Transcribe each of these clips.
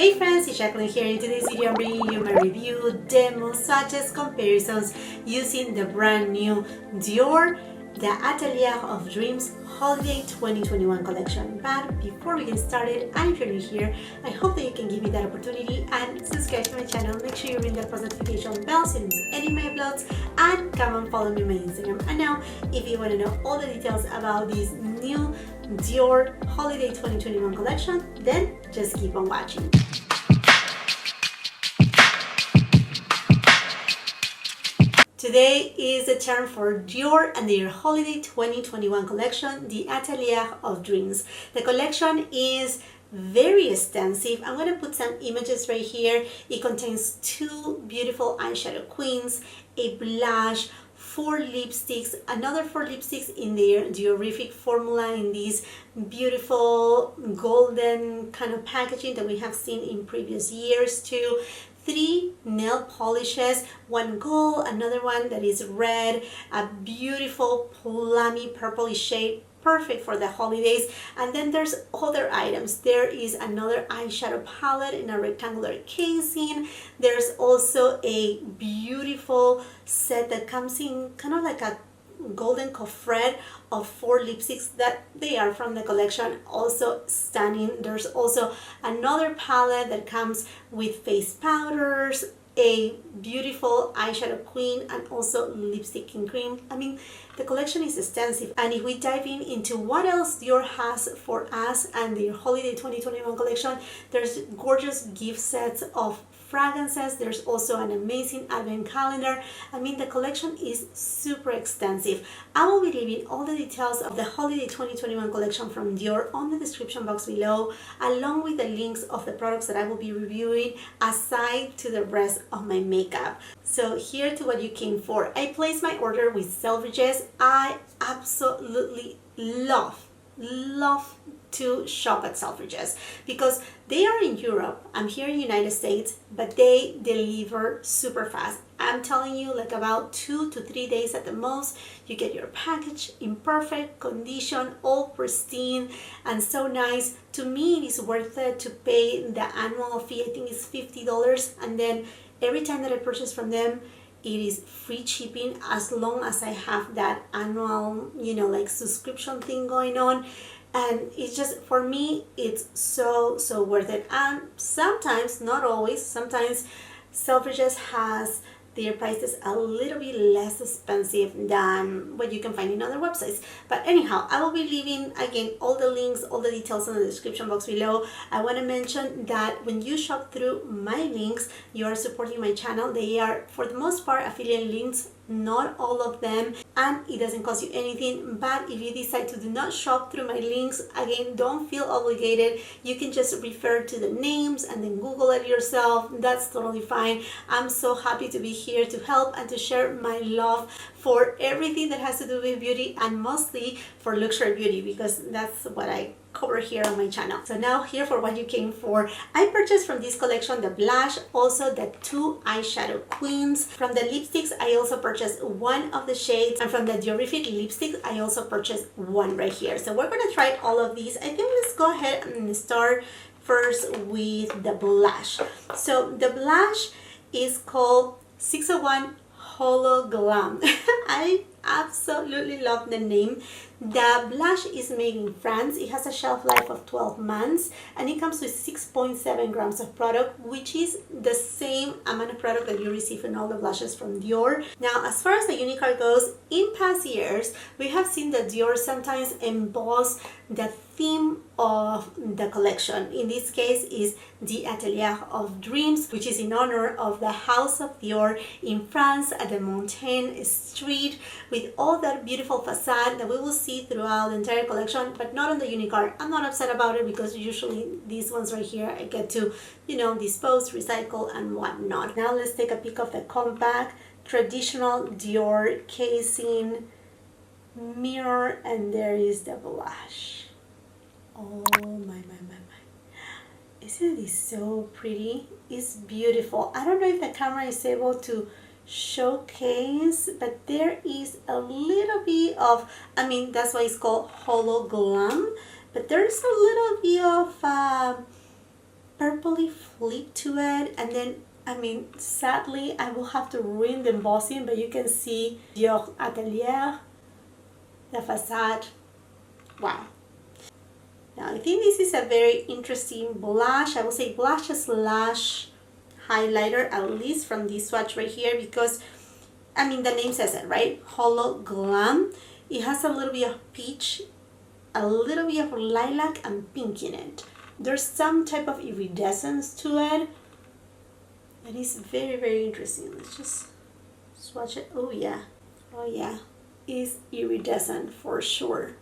Hey friends, it's Jackeline here. In today's video I'm bringing you my review, demo, swatches, comparisons using the brand new Dior The Atelier of Dreams Holiday 2021 collection. But before we get started, and if you're new here, I hope that you can give me that opportunity and subscribe to my channel. Make sure you ring that post notification bell so you don't miss any of my uploads, and come and follow me on my Instagram. And now, if you want to know all the details about this new Dior Holiday 2021 collection, then just keep on watching. Today is the turn for Dior and their Holiday 2021 collection, The Atelier of Dreams. The collection is very extensive. I'm going to put some images right here. It contains 2 beautiful eyeshadow queens, a blush, 4 lipsticks, another 4 lipsticks in their DIORIFIC formula in this beautiful golden kind of packaging that we have seen in previous years too. 3 nail polishes, 1 gold, another one that is red, a beautiful plummy purplish shade, perfect for the holidays. And then there's other items. There is another eyeshadow palette in a rectangular casing. There's also a beautiful set that comes in kind of like a golden coffret of 4 lipsticks that they are from the collection, also stunning. There's also another palette that comes with face powders, a beautiful eyeshadow queen, and also lipstick in cream. I mean, the collection is extensive, and if we dive into what else Dior has for us and their Holiday 2021 collection, there's gorgeous gift sets of fragrances. There's also an amazing advent calendar. I mean, the collection is super extensive. I will be leaving all the details of the Holiday 2021 collection from Dior on the description box below, along with the links of the products that I will be reviewing, aside to the rest of my makeup. So here to what you came for. I placed my order with Selfridges. I absolutely love to shop at Selfridges because they are in Europe. I'm here in the United States, but they deliver super fast. I'm telling you, like about 2 to 3 days at the most, you get your package in perfect condition, all pristine and so nice. To me, it is worth it to pay the annual fee. I think it's $50, and then every time that I purchase from them, it is free shipping as long as I have that annual, like subscription thing going on. And it's just, for me, it's so worth it. And sometimes, not always, sometimes Selfridges has their prices a little bit less expensive than what you can find in other websites. But anyhow, I will be leaving again all the links, all the details in the description box below. I want to mention that when you shop through my links, you are supporting my channel. They are, for the most part, affiliate links, not all of them, and it doesn't cost you anything. But if you decide to do not shop through my links, again, don't feel obligated. You can just refer to the names and then Google it yourself. That's totally fine. I'm so happy to be here to help and to share my love for everything that has to do with beauty, and mostly for luxury beauty, because that's what I cover here on my channel. So now, here for what you came for. I purchased from this collection the blush, also the 2 eyeshadow queens. From the lipsticks, I also purchased 1 of the shades, and from the DIORIFIC lipstick, I also purchased 1 right here. So we're going to try all of these. I think let's go ahead and start first with the blush. So the blush is called 601 HoloGlam. I absolutely love the name. The blush is made in France. It has a shelf life of 12 months, and it comes with 6.7 grams of product, which is the same amount of product that you receive in all the blushes from Dior. Now, as far as the Unicard goes, in past years, we have seen that Dior sometimes emboss the theme of the collection. In this case is the Atelier of Dreams, which is in honor of the House of Dior in France at the Montaigne Street, with all that beautiful facade that we will see throughout the entire collection, but not on the Unicard. I'm not upset about it because usually these ones right here I get to, dispose, recycle, and whatnot. Now let's take a peek of the compact, traditional Dior casing, mirror, and there is the blush. Oh my. Isn't this so pretty? It's beautiful. I don't know if the camera is able to showcase, but there is a little bit of, that's why it's called HoloGlam, but there's a little bit of purpley flip to it, and then I mean, sadly, I will have to ruin the embossing, but you can see DIOR Atelier, the facade. Wow. Now, I think this is a very interesting blush. I would say blush slash highlighter, at least from this swatch right here, because, I mean, the name says it, right? HoloGlam. It has a little bit of peach, a little bit of lilac and pink in it. There's some type of iridescence to it. It is very, very interesting. Let's just swatch it. Oh yeah, oh yeah, it's iridescent for sure.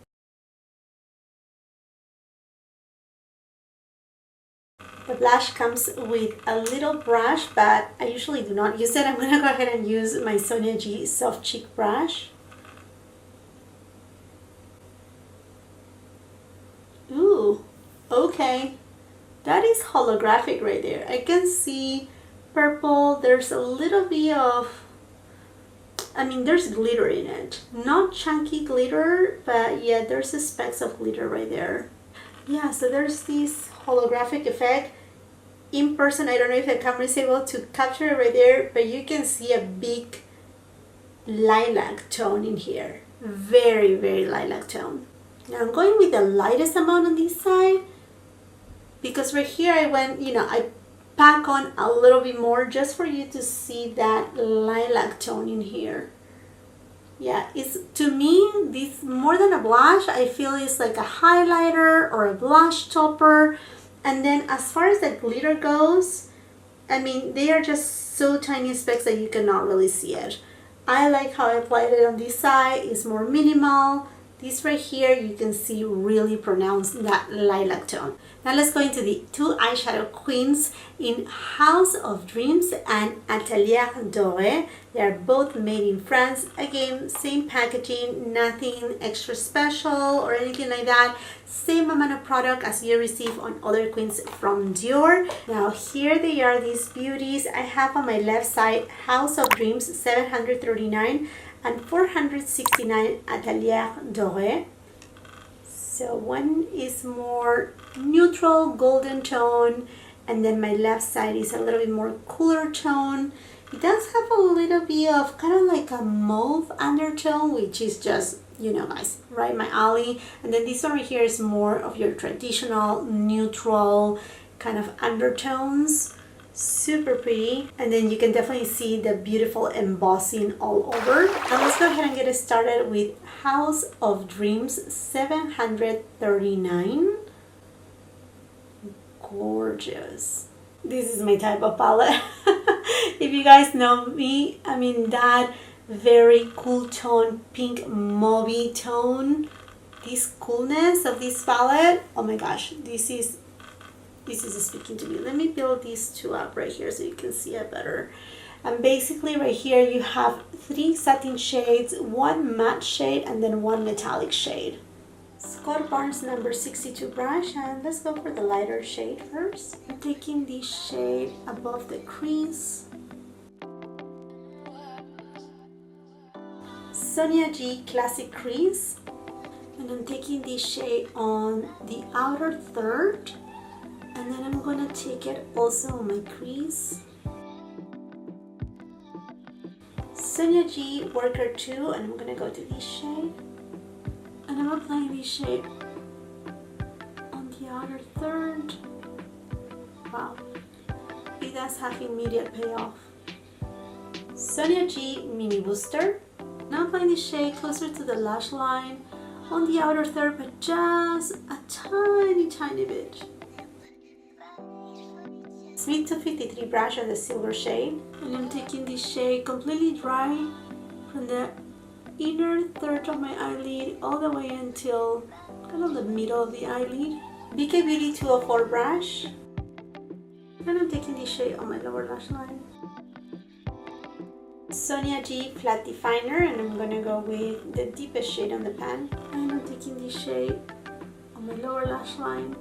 The blush comes with a little brush, but I usually do not use it. I'm gonna go ahead and use my Sonia G Soft Cheek brush. Ooh, okay, that is holographic right there. I can see purple. There's a little bit of, I mean, there's glitter in it. Not chunky glitter, but yeah, there's a specks of glitter right there. Yeah, so there's this holographic effect. In person, I don't know if the camera is able to capture it right there, but you can see a big lilac tone in here. Very, very lilac tone. Now I'm going with the lightest amount on this side, because right here I went, you know, I pack on a little bit more just for you to see that lilac tone in here. Yeah, it's, to me, this more than a blush, I feel it's like a highlighter or a blush topper. And then as far as the glitter goes, I mean, they are just so tiny specks that you cannot really see it. I like how I applied it on this side. It's more minimal. This right here, you can see really pronounced that lilac tone. Now let's go into the two eyeshadow queens in House of Dreams and Atelier Dore. They are both made in France. Again, same packaging, nothing extra special or anything like that. Same amount of product as you receive on other queens from Dior. Now here they are, these beauties. I have on my left side House of Dreams 739 and 469 Atelier Dore. So one is more neutral golden tone, and then my left side is a little bit more cooler tone. It does have a little bit of kind of like a mauve undertone, which is just, you know, guys, right my alley. And then this one right here is more of your traditional neutral kind of undertones. Super pretty, and then you can definitely see the beautiful embossing all over. Now let's go ahead and get it started with House of Dreams 739. Gorgeous. This is my type of palette. If you guys know me, I mean, that very cool tone, pink mauve tone, this coolness of this palette, oh my gosh, this is speaking to me. Let me build these two up right here so you can see it better. And basically right here you have 3 satin shades, 1 matte shade, and then 1 metallic shade. Scott Barnes number 62 brush, and let's go for the lighter shade first. I'm taking this shade above the crease. Sonia G Classic Crease. And I'm taking this shade on the outer third. And then I'm gonna take it also on my crease. Sonia G Worker 2, and I'm gonna go to this shade. And I'm applying this shade on the outer third. Wow, it does have immediate payoff. Sonia G Mini Booster. Now applying this shade closer to the lash line on the outer third, but just a tiny bit. Sweet 253 brush on the silver shade, and I'm taking this shade completely dry from the inner third of my eyelid all the way until kind of the middle of the eyelid. BK Beauty 204 brush, and I'm taking this shade on my lower lash line. Sonia G Flat Definer, and I'm gonna go with the deepest shade on the pan, and I'm taking this shade on my lower lash line.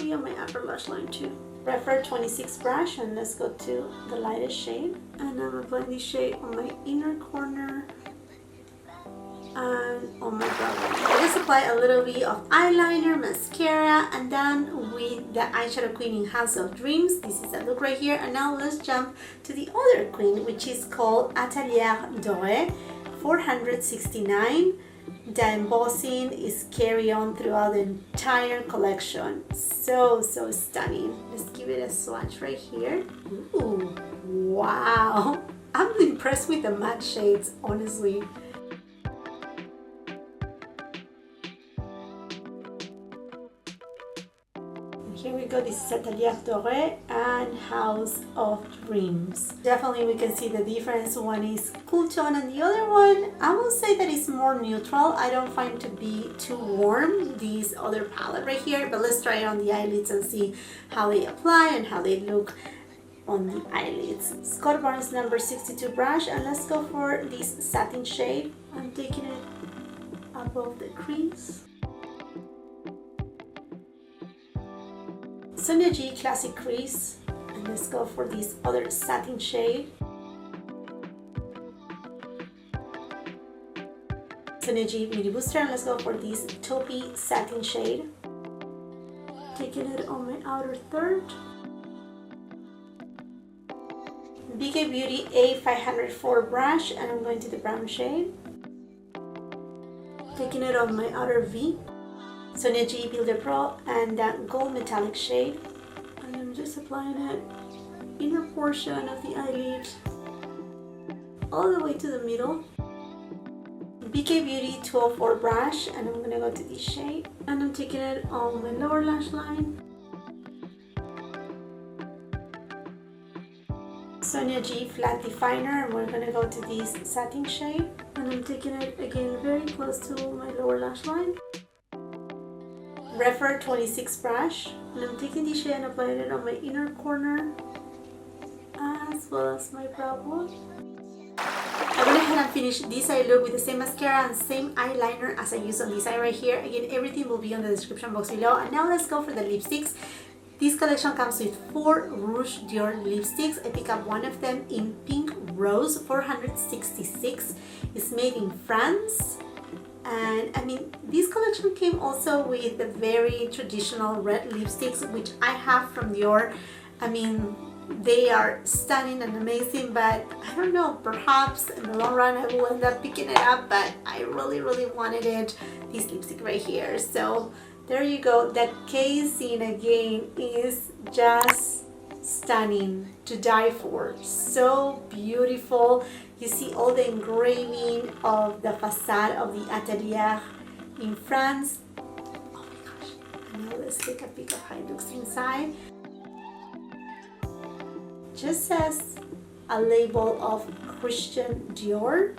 On my upper lash line too. Refer 26 brush, and let's go to the lightest shade, and I'm applying this shade on my inner corner and on my brow bone. I just apply a little bit of eyeliner, mascara, and then with the eyeshadow queen in House of Dreams. This is the look right here. And now let's jump to the other queen, which is called Atelier Dore, 469. The embossing is carry on throughout the entire collection. So stunning. Let's give it a swatch right here. Ooh, wow. I'm impressed with the matte shades, honestly. Here we go, this is Atelier Dore and House of Dreams. Definitely we can see the difference. One is cool tone and the other one, I will say that it's more neutral. I don't find to be too warm, this other palette right here, but let's try it on the eyelids and see how they apply and how they look on the eyelids. Scott Barnes number 62 brush, and let's go for this satin shade. I'm taking it above the crease. Sonia G Classic Crease, and let's go for this other satin shade. Sonia G Mini Booster, and let's go for this taupey satin shade. Taking it on my outer third. BK Beauty A504 brush, and I'm going to the brown shade. Taking it on my outer V. Sonia G Builder Pro and that gold metallic shade, and I'm just applying it inner portion of the eyelid all the way to the middle. BK Beauty 204 brush, and I'm gonna go to this shade, and I'm taking it on my lower lash line. Sonia G Flat Definer, and we're gonna go to this satin shade, and I'm taking it again very close to my lower lash line. Refer 26 brush, and I'm taking this shade and applying it on my inner corner as well as my brow bone. I went ahead and finished this eye look with the same mascara and same eyeliner as I used on this eye right here. Again, everything will be on the description box below. And now let's go for the lipsticks. This collection comes with 4 Rouge Dior lipsticks. I pick up one of them in Pink Rose, 466. It's made in France. And I mean, this collection came also with the very traditional red lipsticks, which I have from Dior. I mean, they are stunning and amazing, but I don't know, perhaps in the long run I will end up picking it up, but I really wanted it, this lipstick right here. So there you go. That casing again is just stunning, to die for. So beautiful. You see all the engraving of the facade of the Atelier in France. Oh my gosh. Now let's take a peek of how it looks inside. Just says a label of Christian Dior.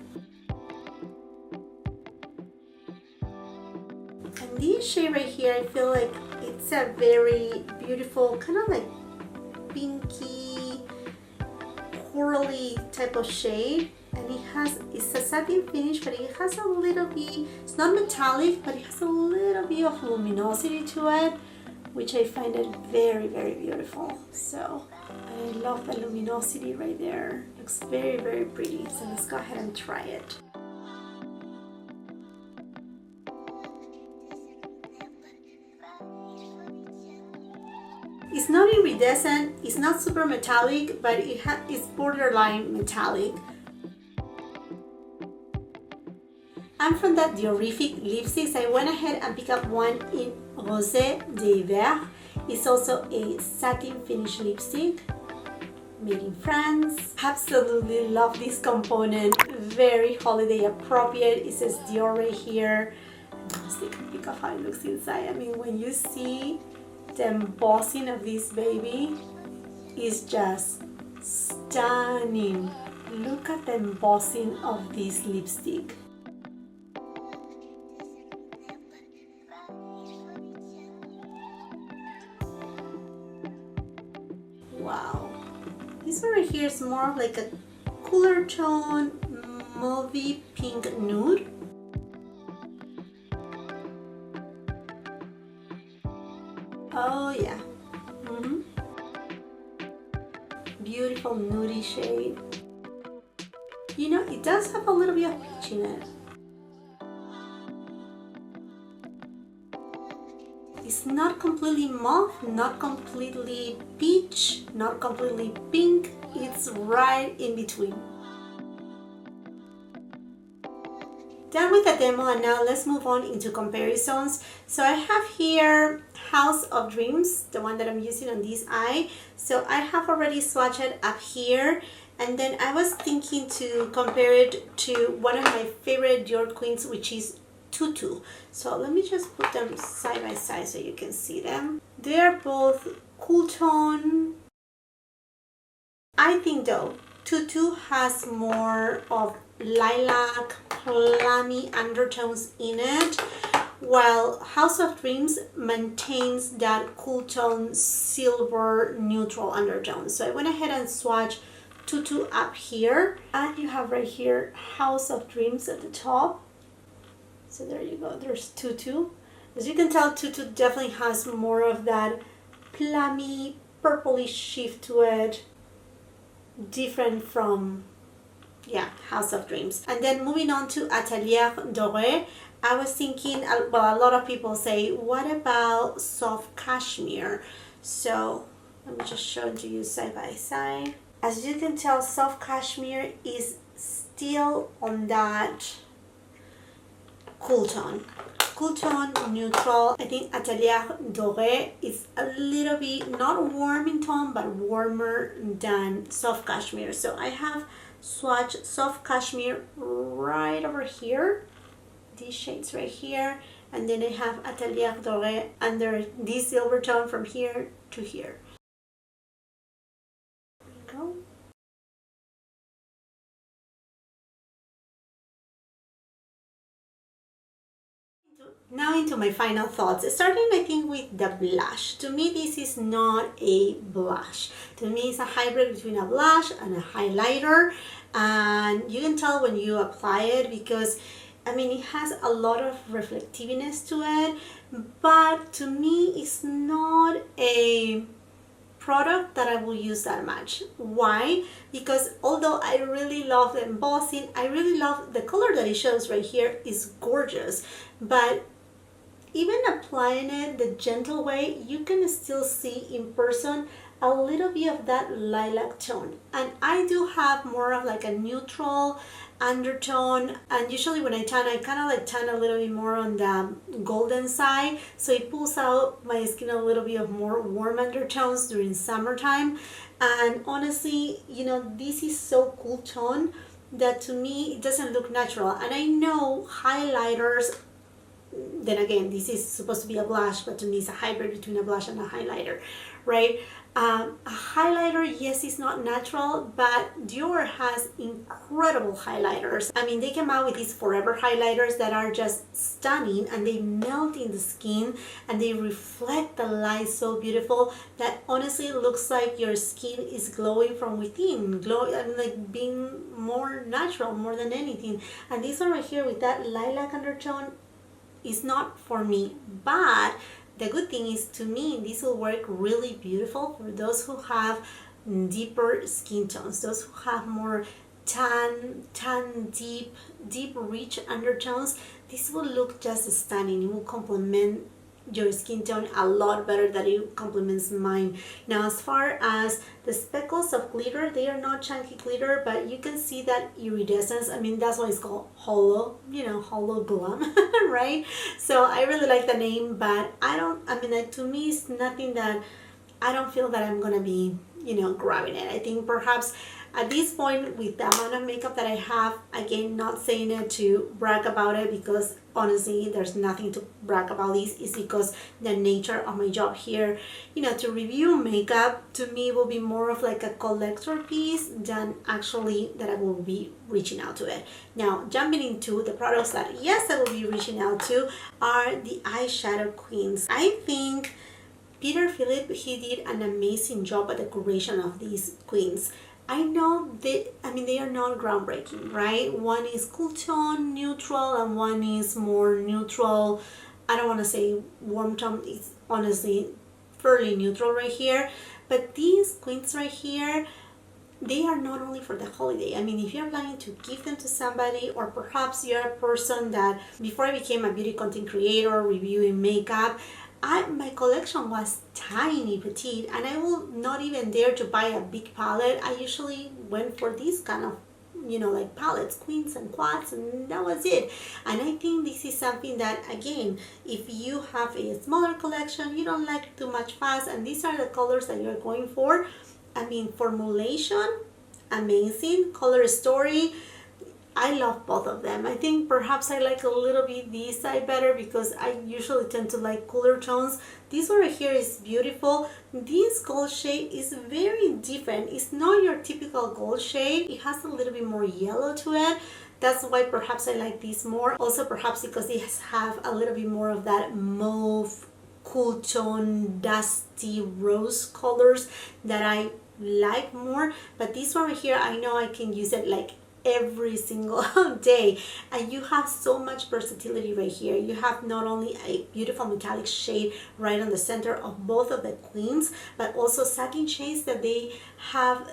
And this shade right here, I feel like it's a very beautiful, kind of like pinky, corally type of shade, and it's a satin finish, but it has a little bit, it's not metallic, but it has a little bit of luminosity to it, which I find it very beautiful. So I love the luminosity right there. Looks very pretty. So let's go ahead and try it. It's not iridescent, it's not super metallic, but it's borderline metallic. And from that DIORIFIC lipsticks, I went ahead and picked up one in Rosé d'Hiver. It's also a satin finish lipstick made in France. Absolutely love this component, very holiday appropriate. It says Dior right here. Let's take a peek of how it looks inside. I mean, when you see the embossing of this baby, is just stunning. Look at the embossing of this lipstick. Wow. This one right here is more of like a cooler tone, mauvey pink nude. Oh yeah. Beautiful nudie shade. You know, it does have a little bit of peach in it. It's not completely mauve, not completely peach, not completely pink. It's right in between. Done with the demo, and now let's move on into comparisons. So I have here House of Dreams, the one that I'm using on this eye. So I have already swatched up here, and then I was thinking to compare it to one of my favorite Dior queens, which is Tutu. So let me just put them side by side so you can see them. They are both cool tone. I think though Tutu has more of lilac, plummy undertones in it, while House of Dreams maintains that cool tone silver neutral undertone. So I went ahead and swatched Tutu up here, and you have right here House of Dreams at the top. So there you go, there's Tutu. As you can tell, Tutu definitely has more of that plummy, purplish shift to it, different from, yeah, House of Dreams. And then moving on to Atelier Dore, I was thinking, well, a lot of people say, what about soft cashmere? So let me just show it to you side by side. As you can tell, soft cashmere is still on that cool tone neutral. I think Atelier Dore is a little bit not warm in tone, but warmer than soft cashmere. So I have swatched soft cashmere right over here, these shades right here, and then I have Atelier Dore under this silver tone from here to here. There we go. Now into my final thoughts, starting I think with the blush. To me, this is not a blush. To me, it's a hybrid between a blush and a highlighter, and you can tell when you apply it because I mean it has a lot of reflectiveness to it, but to me it's not a product that I will use that much. Why? Because although I really love the embossing, I really love the color that it shows right here is gorgeous, but even applying it the gentle way, you can still see in person a little bit of that lilac tone. And I do have more of like a neutral undertone, and usually when I tan, I kind of like tan a little bit more on the golden side, so it pulls out my skin a little bit of more warm undertones during summertime. And honestly, you know, this is so cool tone that to me it doesn't look natural. And I know highlighters, then again, this is supposed to be a blush, but to me it's a hybrid between a blush and a highlighter, right? A highlighter, yes, it's not natural, but Dior has incredible highlighters. I mean, they came out with these forever highlighters that are just stunning, and they melt in the skin and they reflect the light so beautiful that honestly it looks like your skin is glowing from within, and like being more natural more than anything. And this one right here with that lilac undertone is not for me, but the good thing is, to me, this will work really beautiful for those who have deeper skin tones, those who have more tan, deep, rich undertones. This will look just stunning. It will complement your skin tone a lot better than it complements mine. Now, as far as the speckles of glitter, they are not chunky glitter, but you can see that iridescence. I mean, that's why it's called HoloGlam, right? So I really like the name, but to me, it's nothing that I don't feel that I'm gonna be, grabbing it. I think perhaps at this point, with the amount of makeup that I have, again, not saying it to brag about it, because honestly there's nothing to brag about. This is because the nature of my job here, to review makeup, to me will be more of like a collector piece than actually that I will be reaching out to it. Now, jumping into the products that yes, I will be reaching out to are the eyeshadow queens. I think Peter Philip, he did an amazing job at the creation of these queens. I know they are not groundbreaking, right? One is cool tone, neutral, and one is more neutral. I don't want to say warm tone. It's honestly fairly neutral right here. But these queens right here, they are not only for the holiday. I mean, if you're planning to give them to somebody, or perhaps you're a person that, before I became a beauty content creator reviewing makeup, my collection was tiny, petite, and I will not even dare to buy a big palette. I usually went for these kind of, you know, like palettes, queens and quads, and that was it. And I think this is something that, again, if you have a smaller collection, you don't like too much fast, and these are the colors that you're going for. I mean, formulation, amazing. Color story, I love both of them. I think perhaps I like a little bit this side better because I usually tend to like cooler tones. This one right here is beautiful. This gold shade is very different. It's not your typical gold shade. It has a little bit more yellow to it. That's why perhaps I like this more. Also perhaps because it has a little bit more of that mauve, cool tone, dusty rose colors that I like more. But this one right here, I know I can use it like every single day, and you have so much versatility right here. You have not only a beautiful metallic shade right on the center of both of the queens, but also satin shades that they have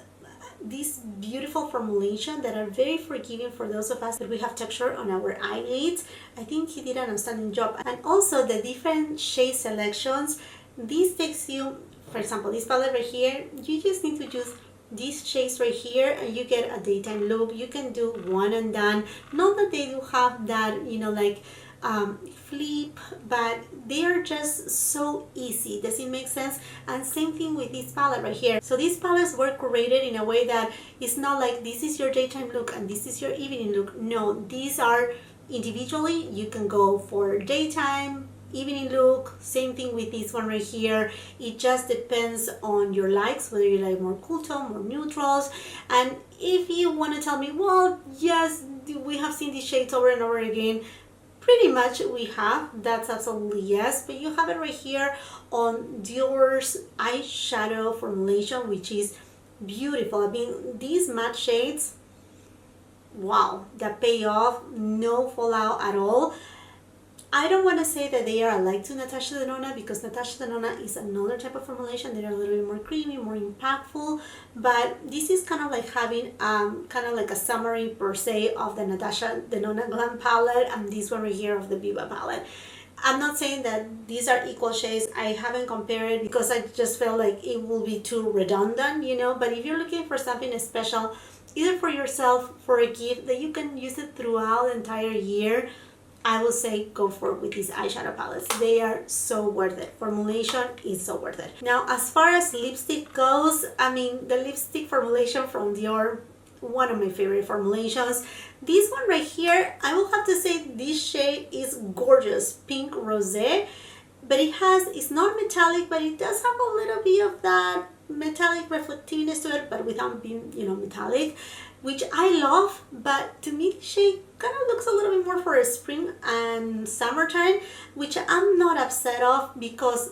this beautiful formulation that are very forgiving for those of us that we have texture on our eyelids. I think he did an outstanding job. And also the different shade selections, this takes you, for example, this palette right here, you just need to use these shades right here and you get a daytime look. You can do one and done. Not that they do have that, you know, like flip, but they are just so easy. Does it make sense? And same thing with this palette right here. So these palettes were created in a way that it's not like this is your daytime look and this is your evening look. No, these are individually. You can go for daytime, evening look. Same thing with this one right here. It just depends on your likes, whether you like more cool tone, more neutrals. And if you want to tell me, well, yes, we have seen these shades over and over again, pretty much we have. That's absolutely yes. But you have it right here on Dior's eyeshadow formulation, which is beautiful. I mean, these matte shades, wow, the payoff, no fallout at all. I don't want to say that they are alike to Natasha Denona because Natasha Denona is another type of formulation. They're a little bit more creamy, more impactful, but this is kind of like having kind of like a summary per se of the Natasha Denona Glam palette and this one right here of the Viva palette. I'm not saying that these are equal shades. I haven't compared it because I just felt like it will be too redundant, you know, but if you're looking for something special, either for yourself, for a gift that you can use it throughout the entire year, I will say go for it with these eyeshadow palettes. They are so worth it. Formulation is so worth it. Now, as far as lipstick goes, I mean, the lipstick formulation from Dior, one of my favorite formulations. This one right here, I will have to say this shade is gorgeous, pink rosé, but it's not metallic, but it does have a little bit of that metallic reflectiveness to it, but without being, you know, metallic, which I love. But to me, the shade kind of looks a little bit more for a spring and summertime, which I'm not upset of because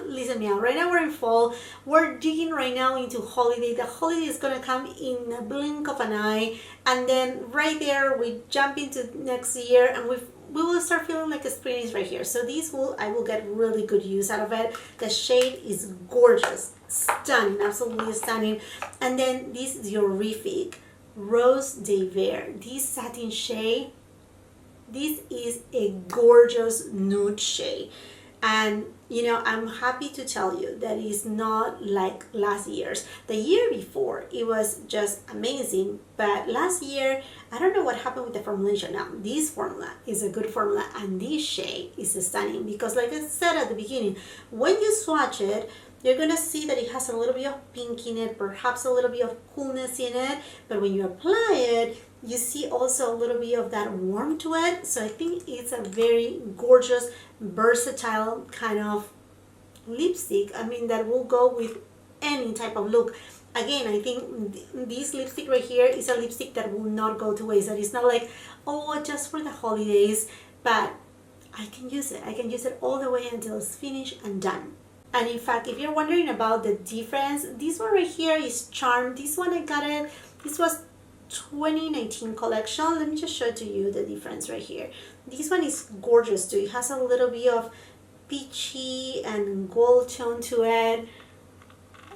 listen me out, right now we're in fall, we're digging right now into holiday. The holiday is gonna come in a blink of an eye, and then right there we jump into next year and we will start feeling like a spring is right here. So I will get really good use out of it. The shade is gorgeous, stunning, absolutely stunning. And then this DIORIFIC Rose de Verre, this satin shade, this is a gorgeous nude shade. And you know, I'm happy to tell you that it's not like last year's. The year before, it was just amazing, but last year, I don't know what happened with the formulation. Now, this formula is a good formula, and this shade is stunning because, like I said at the beginning, when you swatch it, you're gonna see that it has a little bit of pink in it, perhaps a little bit of coolness in it, but when you apply it, you see also a little bit of that warmth to it. So I think it's a very gorgeous, versatile kind of lipstick. I mean, that will go with any type of look. Again, I think this lipstick right here is a lipstick that will not go to waste. That is not like, oh, just for the holidays, but I can use it. I can use it all the way until it's finished and done. And in fact, if you're wondering about the difference, this one right here is Charm. This one I got it, this was 2019 collection. Let me just show to you the difference right here. This one is gorgeous too. It has a little bit of peachy and gold tone to it.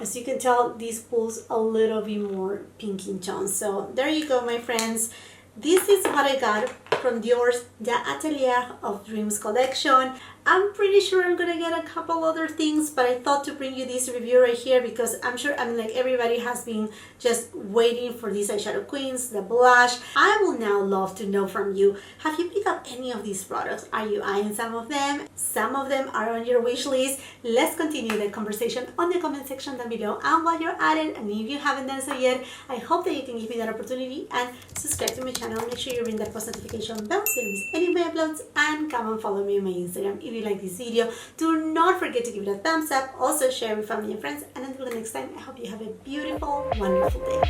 As you can tell, this pulls a little bit more pink in tone. So there you go, my friends. This is what I got from Dior's The Atelier of Dreams collection. I'm pretty sure I'm gonna get a couple other things, but I thought to bring you this review right here because I'm sure, like everybody has been just waiting for these eyeshadow queens, the blush. I will now love to know from you, have you picked up any of these products? Are you eyeing some of them? Some of them are on your wish list. Let's continue the conversation on the comment section down below. And while you're at it, and if you haven't done so yet, I hope that you can give me that opportunity and subscribe to my channel. Make sure you ring that post notification bell so you don't miss any of my uploads, and come and follow me on my Instagram. If you like this video, do not forget to give it a thumbs up. Also share with family and friends, and until the next time, I hope you have a beautiful, wonderful day.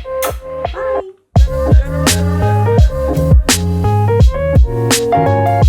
Bye.